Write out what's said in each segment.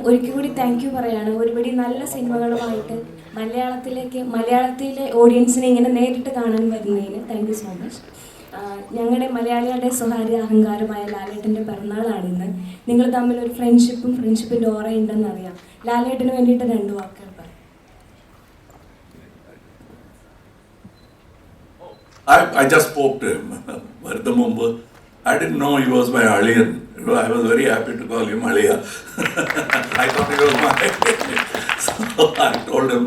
ഒരിക്കൽ കൂടി thank you പറയാണ്. ഒരുപടി നല്ല സിനിമകളുമായിട്ട് മലയാളത്തിലെ ഓഡിയൻസിനെ ഇങ്ങനെ നേരിട്ട് കാണാൻ വരുന്നതിന് താങ്ക് യു സോ മച്ച്. ഞങ്ങളുടെ മലയാളികളുടെ സ്വകാര്യ അഹങ്കാരമായ ലാലേട്ടൻ്റെ പിറന്നാളാണിന്ന്. നിങ്ങൾ തമ്മിൽ ഒരു ഫ്രണ്ട്ഷിപ്പിൻ്റെ ഓറയുണ്ടെന്നറിയാം. ലാലേട്ടന് വേണ്ടിയിട്ട് 2 വാക്കുകൾ പറയും. I just spoke to him. വരുന്ന മുമ്പ് I didn't know he was my Aliyan. I was very happy to call him Aliya. I thought he was my. So I told him,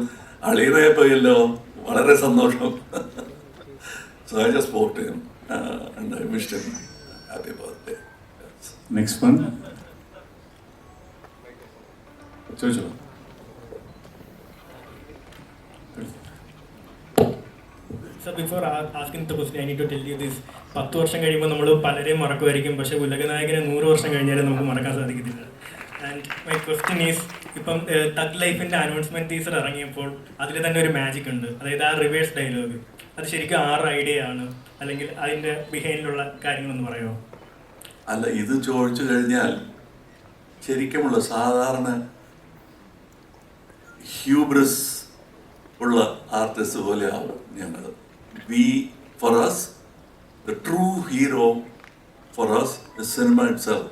Aliyane പോയല്ലോ, വളരെ സന്തോഷം. So I just spoke to him and I wished him happy birthday. Yes. Next one. Jojo. So before asking the question, I need to tell you this. 10 വർഷം കഴിയുമ്പോൾ നമ്മൾ പലരെയും മറക്കുമായിരിക്കും, പക്ഷേ ഉലകനായകനെ 100 വർഷം കഴിഞ്ഞാലും നമുക്ക് മറക്കാൻ സാധിക്കത്തില്ല. ആൻഡ് മൈ ക്വസ്റ്റ്യൻ ഈസ്, ഇപ്പം തഗ് ലൈഫിൻ്റെ അനൗൺസ്മെൻറ്റ് ടീസർ ഇറങ്ങിയപ്പോൾ അതിൽ തന്നെ ഒരു മാജിക് ഉണ്ട്. അതായത് ആ റിവേഴ്സ് ഡയലോഗ്, അത് ശരിക്കും ആരുടെ ഐഡിയ ആണ്, അല്ലെങ്കിൽ അതിൻ്റെ ബിഹൈൻഡിലുള്ള കാര്യങ്ങളൊന്ന് പറയുമോ? അല്ല, ഇത് ചോദിച്ചു കഴിഞ്ഞാൽ ശരിക്കുമുള്ള സാധാരണ ഹ്യൂബ്രിസ് ഉള്ള ആർട്ടിസ്റ്റ് പോലെയാവും ഞങ്ങൾ. For us, the true hero for us is cinema itself.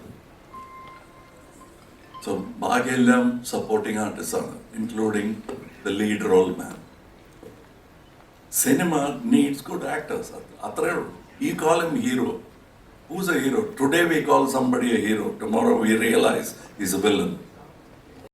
So, ബാക്കിയെല്ലാം സപ്പോർട്ടിംഗ് ആർട്ടിസ്റ്റ് ആണ്, including the lead role man. Cinema needs good actors. അത്രേ ഉള്ളൂ. You call him hero. Who's a hero? Today we call somebody a hero. Tomorrow we realize he's a villain.